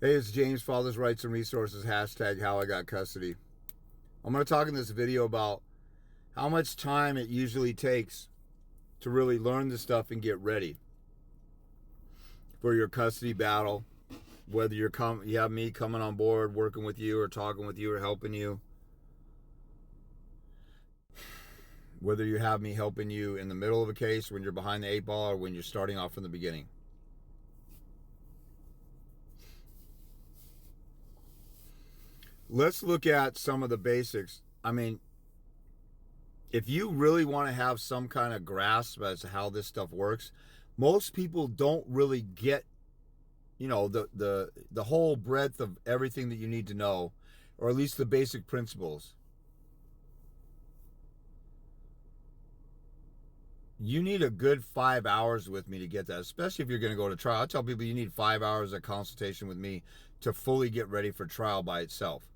Hey, it's James, Father's Rights and Resources, hashtag how I got custody. I'm going to talk in this video about how much time it usually takes to really learn this stuff and get ready for your custody battle, whether you have me coming on board, working with you or talking with you or helping you, whether you have me helping you in the middle of a case, when you're behind the eight ball, or when you're starting off from the beginning. Let's look at some of the basics. I mean, if you really want to have some kind of grasp as to how this stuff works, most people don't really get, the whole breadth of everything that you need to know, or at least the basic principles. You need a good 5 hours with me to get that, especially if you're going to go to trial. I tell people you need 5 hours of consultation with me to fully get ready for trial by itself.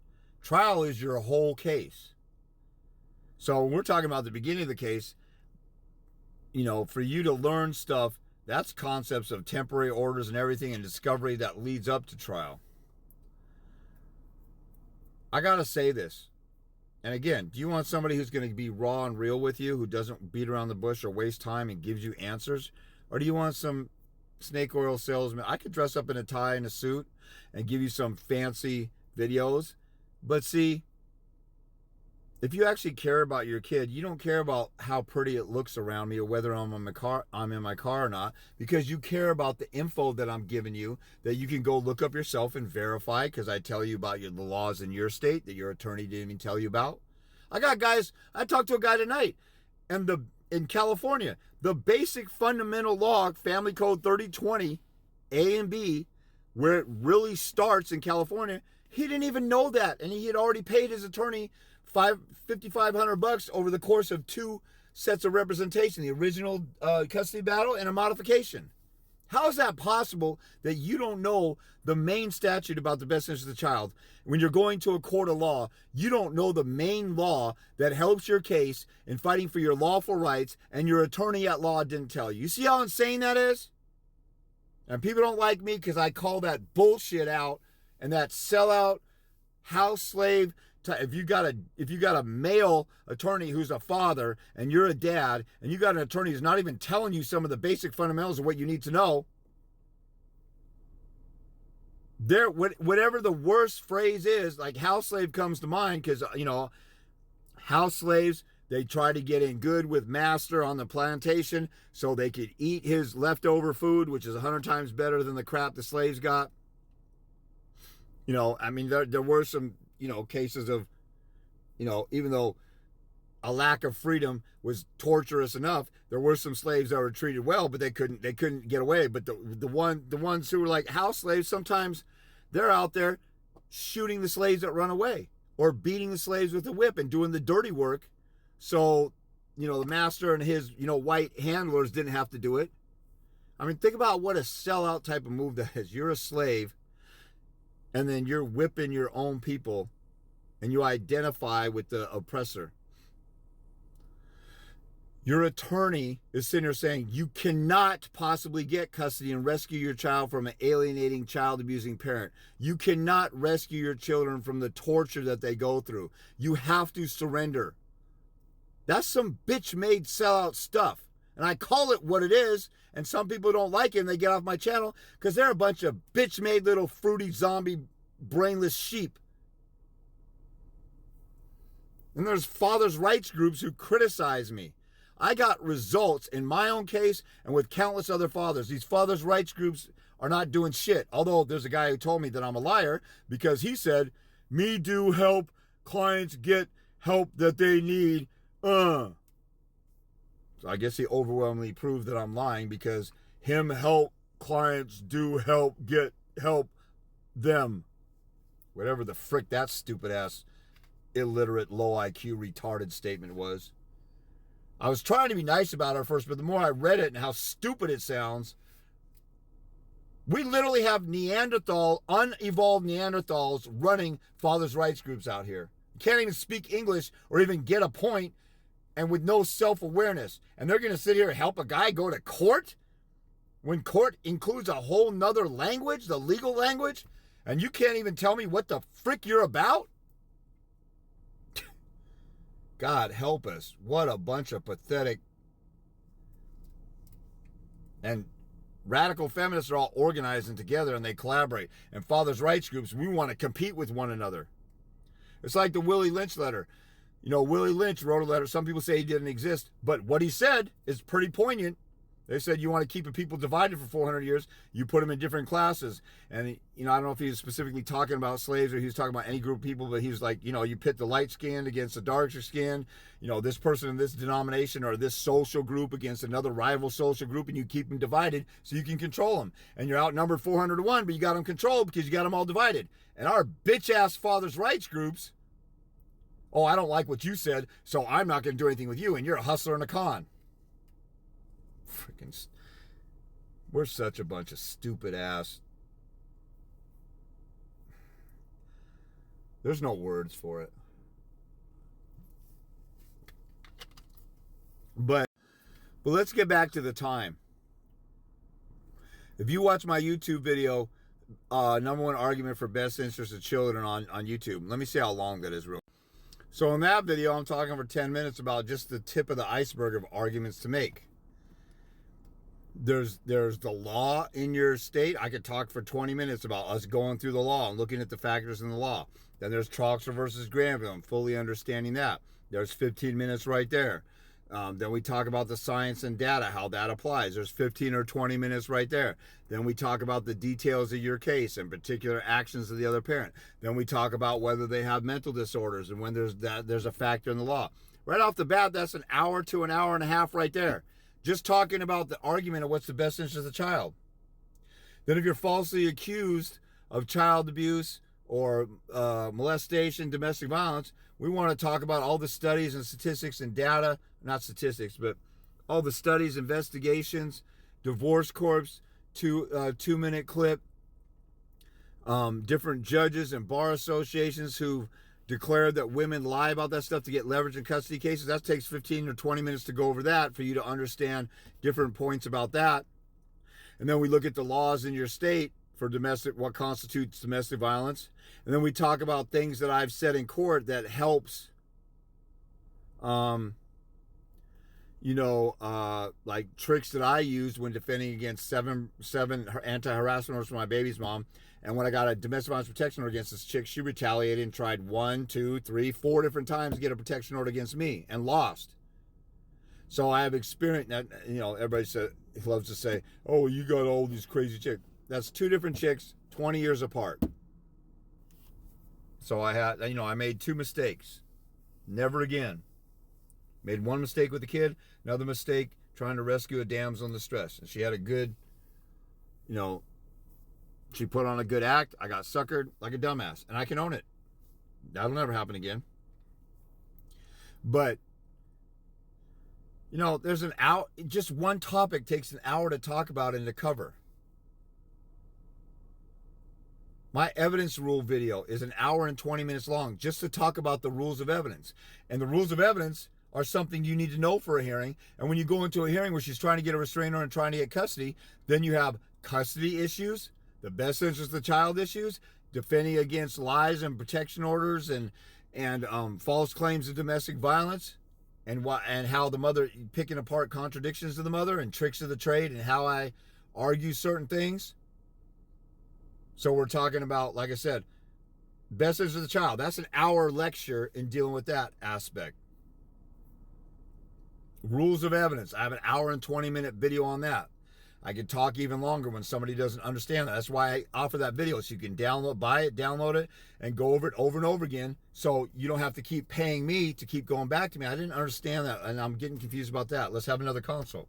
Trial is your whole case. So when we're talking about the beginning of the case, for you to learn stuff, that's concepts of temporary orders and everything and discovery that leads up to trial. I got to say this. And again, do you want somebody who's going to be raw and real with you, who doesn't beat around the bush or waste time and gives you answers? Or do you want some snake oil salesman? I could dress up in a tie and a suit and give you some fancy videos. But see, if you actually care about your kid, you don't care about how pretty it looks around me or whether I'm in my car or not, because you care about the info that I'm giving you that you can go look up yourself and verify, because I tell you about the laws in your state that your attorney didn't even tell you about. I talked to a guy tonight, and in California, the basic fundamental law, Family Code 3020, A and B, where it really starts in California, he didn't even know that, and he had already paid his attorney $5,500 over the course of 2 sets of representation, the original custody battle and a modification. How is that possible that you don't know the main statute about the best interest of the child? When you're going to a court of law, you don't know the main law that helps your case in fighting for your lawful rights, and your attorney at law didn't tell you. You see how insane that is? And people don't like me because I call that bullshit out, and that sellout, house slave. If you got a male attorney who's a father, and you're a dad, and you got an attorney who's not even telling you some of the basic fundamentals of what you need to know, whatever the worst phrase is, like house slave comes to mind, because house slaves, they try to get in good with master on the plantation so they could eat his leftover food, which is 100 times better than the crap the slaves got. There were some, cases of, even though a lack of freedom was torturous enough, there were some slaves that were treated well, but they couldn't get away. But the ones who were like house slaves, sometimes they're out there shooting the slaves that run away, or beating the slaves with a whip and doing the dirty work. So, the master and his, white handlers didn't have to do it. I mean, think about what a sellout type of move that is. You're a slave, and then you're whipping your own people, and you identify with the oppressor. Your attorney is sitting there saying, you cannot possibly get custody and rescue your child from an alienating, child-abusing parent. You cannot rescue your children from the torture that they go through. You have to surrender. That's some bitch-made sellout stuff. And I call it what it is, and some people don't like it and they get off my channel because they're a bunch of bitch-made little fruity zombie brainless sheep. And there's fathers' rights groups who criticize me. I got results in my own case and with countless other fathers. These fathers' rights groups are not doing shit. Although there's a guy who told me that I'm a liar because he said, me do help clients get help that they need. So I guess he overwhelmingly proved that I'm lying, because him help clients do help get help them. Whatever the frick that stupid ass, illiterate, low IQ, retarded statement was. I was trying to be nice about it at first, but the more I read it and how stupid it sounds, we literally have unevolved Neanderthals running fathers' rights groups out here. You can't even speak English or even get a point, and with no self-awareness. And they're going to sit here and help a guy go to court when court includes a whole nother language, the legal language, And you can't even tell me what the frick you're about? God help us. What a bunch of pathetic. And radical feminists are all organizing together and they collaborate. And fathers' rights groups, we want to compete with one another. It's like the Willie Lynch letter. You know, Willie Lynch wrote a letter. Some people say he didn't exist, but what he said is pretty poignant. They said you want to keep a people divided for 400 years, you put them in different classes. And, you know, I don't know if he was specifically talking about slaves or he was talking about any group of people, but he was like, you know, you pit the light skinned against the darker skinned, you know, this person in this denomination or this social group against another rival social group, and you keep them divided so you can control them. And you're outnumbered 400 to 1, but you got them controlled because you got them all divided. And our bitch-ass fathers' rights groups, oh, I don't like what you said, so I'm not going to do anything with you, and you're a hustler and a con. Freaking, we're such a bunch of stupid ass. There's no words for it. But let's get back to the time. If you watch my YouTube video, number one argument for best interest of children on YouTube, let me see how long that is real. So in that video, I'm talking for 10 minutes about just the tip of the iceberg of arguments to make. There's the law in your state. I could talk for 20 minutes about us going through the law and looking at the factors in the law. Then there's Troxler versus Granville and fully understanding that. There's 15 minutes right there. Then we talk about the science and data, how that applies. There's 15 or 20 minutes right there. Then we talk about the details of your case and particular actions of the other parent. Then we talk about whether they have mental disorders and when there's a factor in the law. Right off the bat, that's an hour to an hour and a half right there. Just talking about the argument of what's the best interest of the child. Then if you're falsely accused of child abuse or molestation, domestic violence, we want to talk about all the studies and statistics and data, not statistics, but all the studies, investigations, divorce courts, 2-minute clip, different judges and bar associations who declared that women lie about that stuff to get leverage in custody cases. That takes 15 or 20 minutes to go over that for you to understand different points about that. And then we look at the laws in your state for domestic, what constitutes domestic violence. And then we talk about things that I've said in court that helps, like tricks that I used when defending against seven anti-harassment orders for my baby's mom. And when I got a domestic violence protection order against this chick, she retaliated and tried 1, 2, 3, 4 different times to get a protection order against me and lost. So I have experience that, you know, everybody loves to say, oh, you got all these crazy chicks. That's 2 different chicks, 20 years apart. So I made 2 mistakes. Never again. Made 1 mistake with the kid, another mistake trying to rescue a damsel in distress. And she had a good, she put on a good act. I got suckered like a dumbass, and I can own it. That'll never happen again. But, there's an hour, just one topic takes an hour to talk about and to cover. My evidence rule video is an hour and 20 minutes long just to talk about the rules of evidence. And the rules of evidence are something you need to know for a hearing. And when you go into a hearing where she's trying to get a restraining order and trying to get custody, then you have custody issues, the best interest of the child issues, defending against lies and protection orders and false claims of domestic violence, and how the mother, picking apart contradictions of the mother and tricks of the trade and how I argue certain things. So we're talking about, like I said, best interest of the child. That's an hour lecture in dealing with that aspect. Rules of evidence. I have an hour and 20-minute video on that. I can talk even longer when somebody doesn't understand that. That's why I offer that video, so you can buy it, download it, and go over it over and over again, so you don't have to keep paying me to keep going back to me. I didn't understand that, and I'm getting confused about that. Let's have another consult.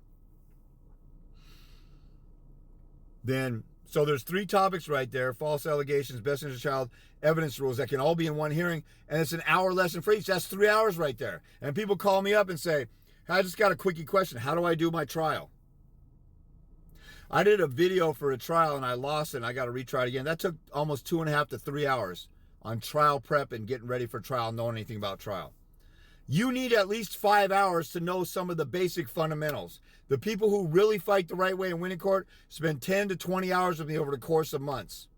So there's 3 topics right there: false allegations, best interest of child, evidence rules, that can all be in one hearing, and it's an hour lesson for each. That's 3 hours right there. And people call me up and say, I just got a quickie question. How do I do my trial? I did a video for a trial and I lost it and I got to retry it again. That took almost 2.5 to 3 hours on trial prep and getting ready for trial, knowing anything about trial. You need at least 5 hours to know some of the basic fundamentals. The people who really fight the right way and win in court spend 10 to 20 hours with me over the course of months.